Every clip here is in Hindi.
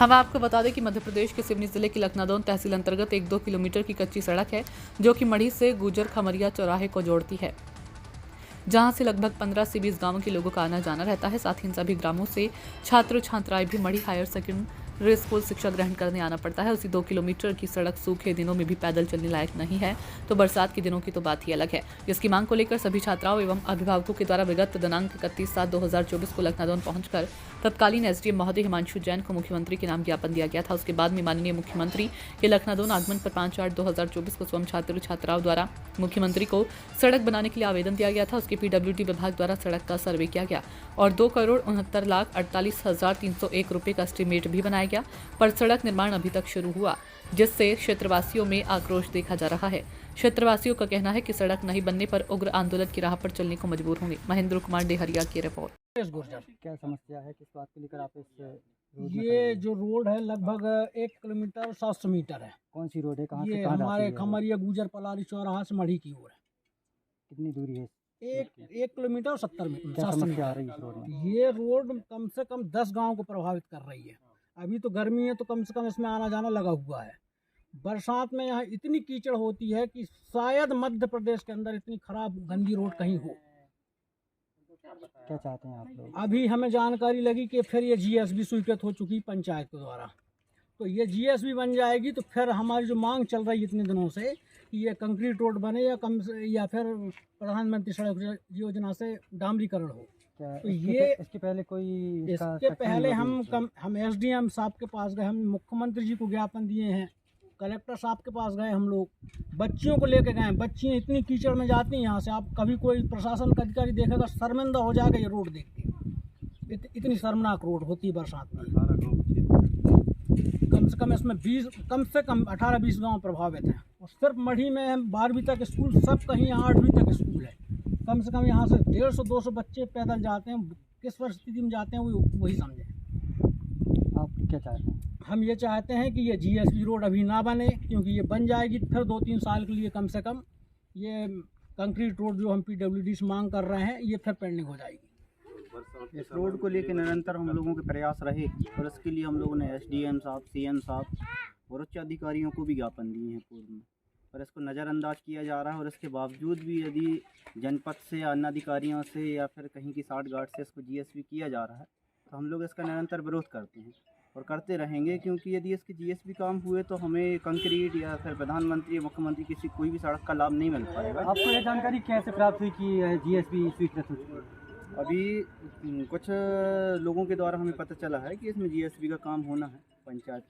हम आपको बता दें कि मध्य प्रदेश के सिवनी जिले की लखनादौन तहसील अंतर्गत एक 2 किलोमीटर की कच्ची सड़क है जो कि मढ़ी से गुजर खमरिया चौराहे को जोड़ती है, जहां से लगभग 15 से 20 गांवों के लोगों का आना जाना रहता है। साथ ही इन सभी ग्रामों से छात्र छात्राएं भी मढ़ी हायर सेकेंडरी स्कूल शिक्षा ग्रहण करने आना पड़ता है। उसी 2 किलोमीटर की सड़क सूखे दिनों में भी पैदल चलने लायक नहीं है, तो बरसात के दिनों की तो बात ही अलग है। जिसकी मांग को लेकर सभी छात्राओं एवं अभिभावकों के द्वारा विगत दिनांक 31/7/2024 को लखनादौन पहुंचकर तत्कालीन एसडीएम महोदय हिमांशु जैन को मुख्यमंत्री के नाम ज्ञापन दिया गया था। उसके बाद में माननीय मुख्यमंत्री के लखनादौन आगमन पर 5/8/2024 को स्वयं छात्र छात्राओं द्वारा मुख्यमंत्री को सड़क बनाने के लिए आवेदन दिया गया था। उसके पीडब्ल्यूडी विभाग द्वारा सड़क का सर्वे किया गया और 2,69,48,301 रुपए का एस्टीमेट भी बनाया गया, पर सड़क निर्माण अभी तक शुरू हुआ, जिससे क्षेत्रवासियों में आक्रोश देखा जा रहा है। क्षेत्रवासियों का कहना है कि सड़क नहीं बनने पर उग्र आंदोलन की राह पर चलने को मजबूर होंगे। महेंद्र कुमार डेहरिया की रिपोर्ट। क्या समस्या है, किस बात को लेकर आप इस रोड में ये जो रोड है लगभग 1 किलोमीटर 700 मीटर है। कौन सी रोड है, कहाँ से ये कहाँ हमारे जाती है? खमरिया गुजर पलारी चौराहा से मढ़ी की ओर है। कितनी दूरी है? 1 किलोमीटर 70 मीटर। क्या समस्या आ रही है इस रोड में? ये रोड कम से कम 10 गांव को प्रभावित कर रही है। अभी तो गर्मी है तो कम से कम इसमें आना जाना लगा हुआ है। बरसात में यहाँ इतनी कीचड़ होती है कि शायद मध्य प्रदेश के अंदर इतनी खराब गंदी रोड कहीं हो। क्या चाहते हैं आप लोग? अभी हमें जानकारी लगी कि फिर ये जीएसबी स्वीकृत हो चुकी पंचायत के द्वारा, तो ये जीएसबी बन जाएगी तो फिर हमारी जो मांग चल रही है इतने दिनों से कि ये कंक्रीट रोड बने या फिर प्रधानमंत्री सड़क योजना से डामरीकरण हो। क्या तो इसके पहले कोई इसके पहले हम एसडीएम साहब के पास गए, हम मुख्यमंत्री जी को ज्ञापन दिए हैं, कलेक्टर साहब के पास गए, हम लोग बच्चियों को लेके गए। बच्चियाँ इतनी कीचड़ में जाती हैं यहाँ से, आप कभी कोई प्रशासन का अधिकारी देखेगा शर्मिंदा हो जाएगा ये रोड देख के। इतनी शर्मनाक रोड होती है बरसात में। कम से कम इसमें 18-20 गांव प्रभावित हैं और सिर्फ मढ़ी में 12वीं तक स्कूल, सब कहीं 8वीं तक स्कूल है। कम से कम यहाँ से 150-200 बच्चे पैदल जाते हैं। किस परिस्थिति में जाते हैं वही समझें। आप क्या चाहते हैं? हम ये चाहते हैं कि ये जीएसबी रोड अभी ना बने, क्योंकि ये बन जाएगी फिर 2-3 साल के लिए कम से कम ये कंक्रीट रोड जो हम पीडब्ल्यूडी से मांग कर रहे हैं ये फिर पेंडिंग हो जाएगी। इस रोड को लेकर निरंतर हम लोगों के प्रयास रहे और इसके लिए हम लोगों ने एसडीएम साहब, सीएम साहब और उच्च अधिकारियों को भी ज्ञापन दिए हैं पूर्व में, पर इसको नज़रअंदाज किया जा रहा है। और इसके बावजूद भी यदि जनपद से या अन्य अधिकारियों से या फिर कहीं की साठ गार्ड से इसको जीएसबी किया जा रहा है तो हम लोग इसका निरंतर विरोध करते हैं और करते रहेंगे, क्योंकि यदि इसके जीएसबी काम हुए तो हमें कंक्रीट या फिर प्रधानमंत्री मुख्यमंत्री किसी कोई भी सड़क का लाभ नहीं मिल पाएगा। आपको ये जानकारी कैसे प्राप्त हुई कि जीएसबी स्वीकृत हो चुकी है? अभी कुछ लोगों के द्वारा हमें पता चला है कि इसमें जीएसबी का काम होना है। पंचायत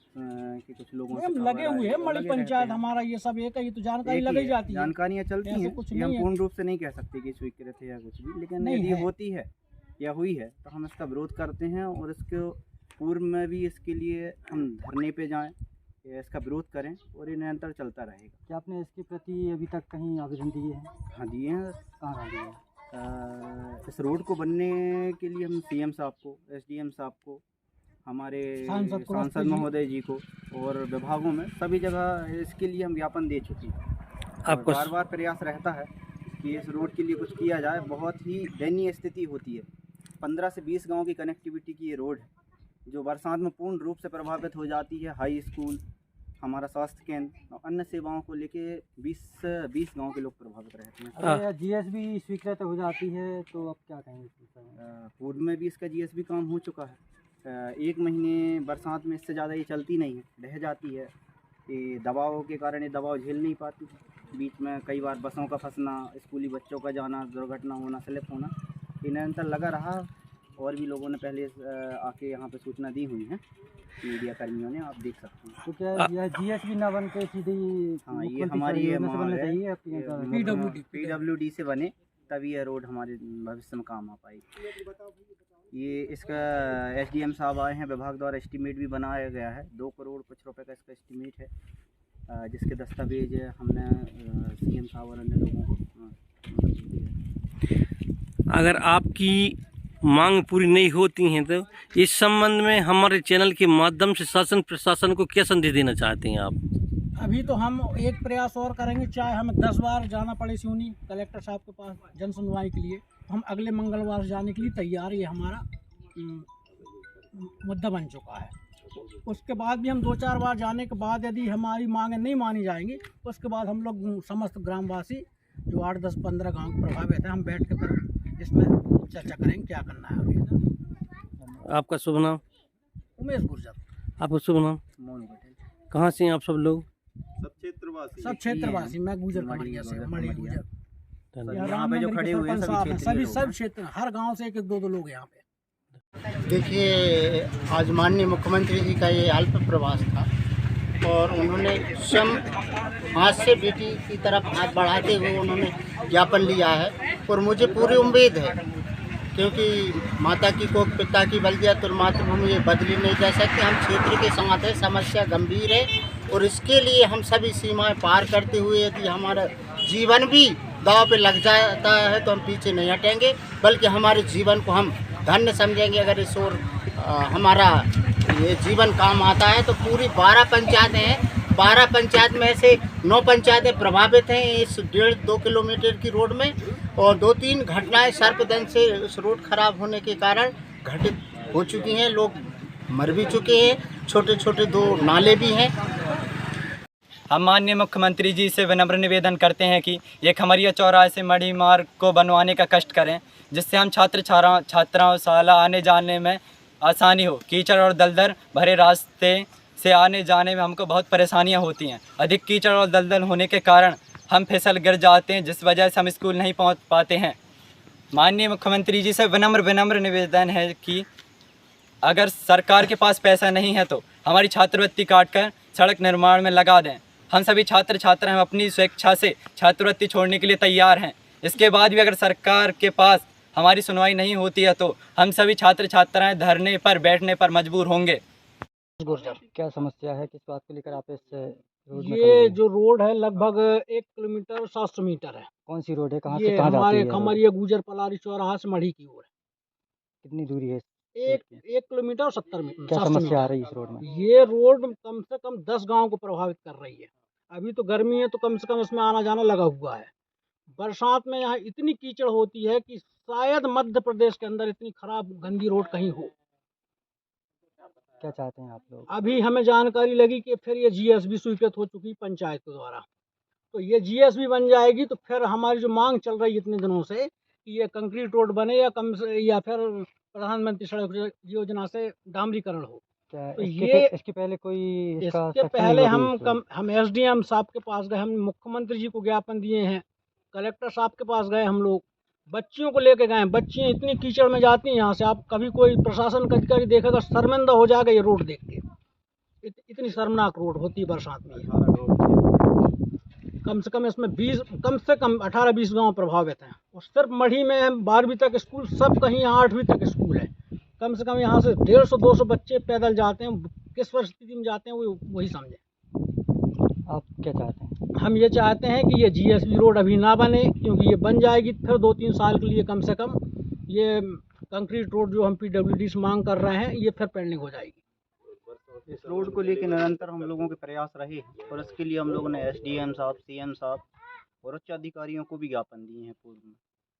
के कुछ लोगों से हम लगे हुए हैं, मढ़ी पंचायत हमारा ये सब एक है, ये तो जानकारी लगी जाती है। जानकारियाँ चलती हैं, ये हम पूर्ण रूप से नहीं कह सकते कि स्वीकृत है या कुछ भी, लेकिन यदि होती है या हुई है तो हम इसका विरोध करते हैं और इसके पूर्व में भी इसके लिए हम धरने पे जाएं, इसका विरोध करें और ये निरंतर चलता रहेगा। क्या आपने इसके प्रति अभी तक कहीं आवेदन दिए हैं? हाँ दिए हैं। कहाँ दिए हैं? इस रोड को बनने के लिए हम सीएम साहब को, एसडीएम साहब को, हमारे सांसद महोदय जी को और विभागों में सभी जगह इसके लिए हम ज्ञापन दे चुके हैं। आपको बार बार प्रयास रहता है कि इस रोड के लिए कुछ किया जाए। बहुत ही दयनीय स्थिति होती है। 15 से 20 गाँव की कनेक्टिविटी की ये रोड है जो बरसात में पूर्ण रूप से प्रभावित हो जाती है। हाई स्कूल, हमारा स्वास्थ्य केंद्र और अन्य सेवाओं को लेके 20 गांव के लोग प्रभावित रहते हैं। अगर जीएसबी स्वीकृत हो जाती है तो अब क्या कहेंगे? पूर्व में भी इसका जीएसबी काम हो चुका है। 1 महीने बरसात में इससे ज़्यादा ये चलती नहीं है, रह जाती है। ये दबाव के कारण ये दबाव झेल नहीं पाती। बीच में कई बार बसों का फंसना, स्कूली बच्चों का जाना, दुर्घटना होना, स्लिप होना, ये निरंतर लगा रहा। और भी लोगों ने पहले आके यहाँ पे सूचना दी हुई है, मीडिया कर्मियों ने, आप देख सकते हैं। तो क्या जीएसबी ना बन के सीधी? हाँ, ये हमारी पीडब्ल्यूडी से बने तभी ये रोड हमारे भविष्य में काम आ पाएगी। ये इसका एसडीएम साहब आए हैं, विभाग द्वारा एस्टीमेट भी बनाया गया है। 2 करोड़ कुछ रुपए का इसका एस्टीमेट है, जिसके दस्तावेज हमने सीएम साहब और अन्य लोगों को अगर आपकी मांग पूरी नहीं होती हैं तो इस संबंध में हमारे चैनल के माध्यम से शासन प्रशासन को क्या संदेश देना चाहते हैं आप? अभी तो हम एक प्रयास और करेंगे, चाहे हमें 10 बार जाना पड़े सिवनी कलेक्टर साहब के पास जन सुनवाई के लिए, हम अगले मंगलवार जाने के लिए तैयार। ये हमारा मुद्दा बन चुका है। उसके बाद भी हम 2-4 बार जाने के बाद यदि हमारी मांगें नहीं मानी जाएंगी, उसके बाद हम लोग समस्त ग्रामवासी जो 8, 10, 15 गाँव प्रभावित हैं, हम बैठ के फिर इसमें चर्चा करेंगे क्या करना है आगे। आपका शुभ नाम? उमेश गुर्जर। आपका शुभ नाम? मोनू पटेल। कहाँ से हैं आप सब लोग? सब क्षेत्रवासी, मैं गुजर खमरिया से, मढ़ी गुजर। धन्यवाद। यहाँ पे जो खड़े हुए हैं सभी सब क्षेत्र, हर गांव से 1-1, 2-2 लोग यहाँ पे। देखिए, आज माननीय मुख्यमंत्री जी का ये अल्प प्रवास था और उन्होंने स्वयं हाथ से बेटी की तरफ हाथ बढ़ाते हुए उन्होंने ज्ञापन लिया है और मुझे पूरी उम्मीद है, क्योंकि माता की कोख पिता की बल दिया तो मातृभूमि ये बदली नहीं जा सकती। हम क्षेत्र के साथ है, समस्या गंभीर है और इसके लिए हम सभी सीमाएं पार करते हुए यदि हमारा जीवन भी दांव पे लग जाता है तो हम पीछे नहीं हटेंगे, बल्कि हमारे जीवन को हम धन्य समझेंगे अगर इस ओर हमारा ये जीवन काम आता है। तो पूरी 12 पंचायतें हैं, 12 पंचायत में से 9 पंचायतें प्रभावित हैं इस 1.5-2 किलोमीटर की रोड में और 2-3 घटनाएं सर्पदंश से इस रोड खराब होने के कारण घटित हो चुकी हैं, लोग मर भी चुके हैं, छोटे छोटे 2 नाले भी हैं। हम माननीय मुख्यमंत्री जी से विनम्र निवेदन करते हैं कि ये खमरिया चौराहे से मढ़ी मार्ग को बनवाने का कष्ट करें, जिससे हम छात्राओं शाला आने जाने में आसानी हो। कीचड़ और दलदल भरे रास्ते से आने जाने में हमको बहुत परेशानियां होती हैं। अधिक कीचड़ और दलदल होने के कारण हम फिसल गिर जाते हैं, जिस वजह से हम स्कूल नहीं पहुंच पाते हैं। माननीय मुख्यमंत्री जी से विनम्र निवेदन है कि अगर सरकार के पास पैसा नहीं है तो हमारी छात्रवृत्ति काटकर सड़क निर्माण में लगा दें। हम सभी छात्र छात्राएं अपनी स्वेच्छा से छात्रवृत्ति छोड़ने के लिए तैयार हैं। इसके बाद भी अगर सरकार के पास हमारी सुनवाई नहीं होती है तो हम सभी छात्र छात्राएं धरने पर बैठने पर मजबूर होंगे। क्या समस्या है, किस बात को लेकर आप इस रोड में ये जो रोड है लगभग 1 किलोमीटर 700 मीटर है। कौन सी रोड है, कहाँ ये से कहाँ जाती हमारे है? खमरिया गुजर पलारी चौराहा से मढ़ी की ओर कितनी दूरी है? है। 1 किलोमीटर 70 मीटर। क्या समस्या आ रही है इस रोड में? ये रोड कम से कम 10 गांव को प्रभावित कर रही है। अभी तो गर्मी है तो कम से कम इसमें आना जाना लगा हुआ है। बरसात में यहाँ इतनी कीचड़ होती है कि शायद मध्य प्रदेश के अंदर इतनी खराब गंदी रोड कहीं हो। क्या चाहते हैं आप लोग? अभी हमें जानकारी लगी कि फिर ये जीएसबी स्वीकृत हो चुकी पंचायत के द्वारा, तो ये जीएसबी बन जाएगी तो फिर हमारी जो मांग चल रही है इतने दिनों से कि ये कंक्रीट रोड बने या फिर प्रधानमंत्री सड़क योजना से डामरीकरण हो। क्या तो इसके पहले कोई इसके पहले हम एसडीएम साहब के पास गए, हम मुख्यमंत्री जी को ज्ञापन दिए हैं, कलेक्टर साहब के पास गए, हम लोग बच्चियों को लेके गए। बच्चियाँ इतनी कीचड़ में जाती हैं यहाँ से, आप कभी कोई प्रशासन का अधिकारी देखेगा शर्मिंदा हो जाएगा ये रोड देख के। इतनी शर्मनाक रोड होती है बरसात में। कम से कम इसमें 18-20 गांव प्रभावित हैं और सिर्फ मढ़ी में 12वीं तक स्कूल, सब कहीं 8वीं तक स्कूल है। कम से कम यहाँ से 150-200 बच्चे पैदल जाते हैं। किस परिस्थिति में जाते हैं वो वही समझे। आप क्या चाहते हैं? हम ये चाहते हैं कि ये जीएसबी रोड अभी ना बने, क्योंकि ये बन जाएगी फिर 2-3 साल के लिए कम से कम ये कंक्रीट रोड जो हम पीडब्ल्यूडी से मांग कर रहे हैं ये फिर पेंडिंग हो जाएगी। इस रोड को लेकर निरंतर हम लोगों के प्रयास रहे और इसके लिए हम लोगों ने एसडीएम साहब, सीएम साहब और उच्च अधिकारियों को भी ज्ञापन दिए हैं पूर्व में,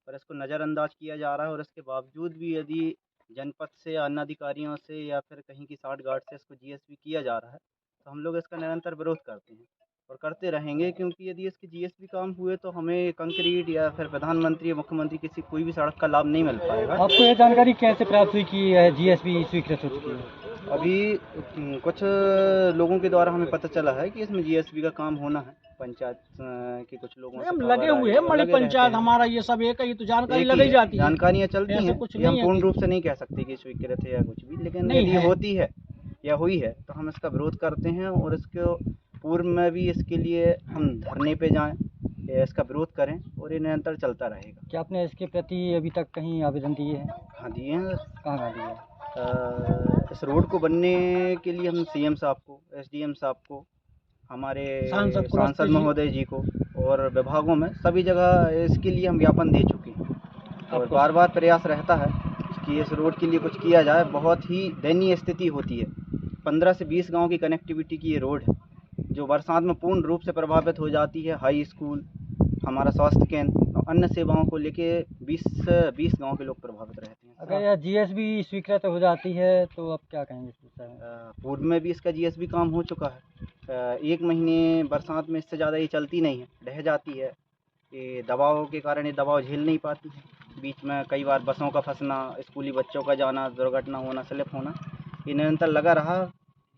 पर इसको नज़रअंदाज किया जा रहा है। और इसके बावजूद भी यदि जनपद से, अन्य अधिकारियों से या फिर कहीं की साठ गार्ड से इसको जीएसबी किया जा रहा है तो हम लोग इसका निरंतर विरोध करते हैं और करते रहेंगे, क्योंकि यदि इसके जीएसबी काम हुए तो हमें कंक्रीट या फिर प्रधानमंत्री या मुख्यमंत्री कोई भी सड़क का लाभ नहीं मिल पाएगा। आपको यह जानकारी कैसे प्राप्त हुई कि जीएसबी स्वीकृत हो चुकी है? अभी कुछ लोगों के द्वारा हमें पता चला है कि इसमें जीएसबी का काम होना है। पंचायत के कुछ लोगों से हम लगे हुए हैं, मढ़ी पंचायत हमारा ये सब एक ही तो जानकारी लगी जाती है, जानकारियाँ चलती हैं। कुछ हम पूर्ण रूप से नहीं कह सकते कि स्वीकृत है या कुछ भी, लेकिन यदि होती है या हुई है तो हम इसका विरोध करते हैं और इसको पूर्व में भी इसके लिए हम धरने पे जाएं, इसका विरोध करें और ये निरंतर चलता रहेगा। क्या आपने इसके प्रति अभी तक कहीं आवेदन दिए हैं? हाँ दिए हैं। कहाँ दिए हैं? इस रोड को बनने के लिए हम सीएम साहब को, एसडीएम साहब को, हमारे सांसद महोदय जी को और विभागों में सभी जगह इसके लिए हम ज्ञापन दे चुके हैं और बार बार प्रयास रहता है कि इस रोड के लिए कुछ किया जाए। बहुत ही दयनीय स्थिति होती है। 15 से 20 गाँव की कनेक्टिविटी की ये रोड है जो बरसात में पूर्ण रूप से प्रभावित हो जाती है। हाई स्कूल, हमारा स्वास्थ्य केंद्र और अन्य सेवाओं को लेके 20 गांव के लोग प्रभावित रहते हैं। अगर यह जीएसबी स्वीकृत हो जाती है तो आप क्या कहेंगे? है? पूर्व में भी इसका जीएसबी काम हो चुका है। 1 महीने बरसात में इससे ज़्यादा ये चलती नहीं है, ढह जाती है। ये दबाव के कारण ये दबाव झेल नहीं पाती है। बीच में कई बार बसों का फंसना, स्कूली बच्चों का जाना, दुर्घटना होना, स्लिप होना, ये निरंतर लगा रहा।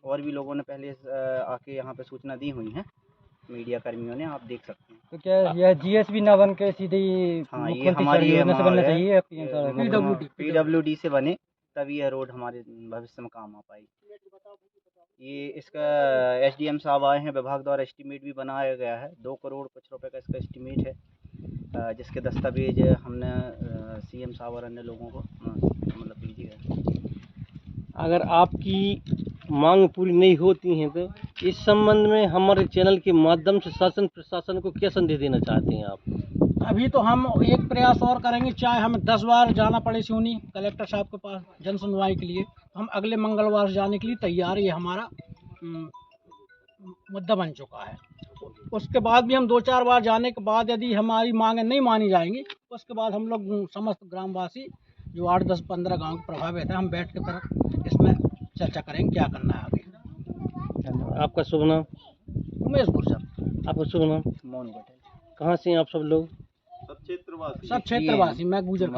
और भी लोगों ने पहले आके यहाँ पे सूचना दी हुई है, मीडिया कर्मियों ने, आप देख सकते हैं। तो क्या यह जीएसबी ना बन के सीधे हाँ, ये मुख्यमंत्री हमारी सड़क योजना से बनना मांग है। चाहिए या पीएम सड़क योजना? PWD से बने तभी यह रोड हमारे भविष्य में काम आ पाएगी। ये इसका SDM साहब आए हैं, विभाग द्वारा एस्टीमेट भी बनाया गया है। 2 करोड़ कुछ रुपए का इसका एस्टीमेट है, जिसके दस्तावेज हमने CM साहब और अन्य लोगों को मतलब भेजे हैं। अगर आपकी मांग पूरी नहीं होती हैं तो इस संबंध में हमारे चैनल के माध्यम से शासन प्रशासन को क्या संदेश देना चाहते हैं आप? अभी तो हम एक प्रयास और करेंगे, चाहे हमें 10 बार जाना पड़े सिवनी कलेक्टर साहब के पास जन सुनवाई के लिए, हम अगले मंगलवार जाने के लिए तैयार, ये हमारा मुद्दा बन चुका है। उसके बाद भी हम 2-4 बार जाने के बाद यदि हमारी मांगें नहीं मानी जाएंगी, उसके बाद हम लोग समस्त ग्रामवासी जो 8, 10, 15 गाँव प्रभावित है, हम बैठ के फिर इसमें चर्चा करेंगे क्या करना है आगे। आपका शुभ नाम? उमेश गुर्जर। आपका शुभ नाम? मोहन पटेल। कहाँ से हैं आप सब लोग? सब क्षेत्रवासी, मैं गुजर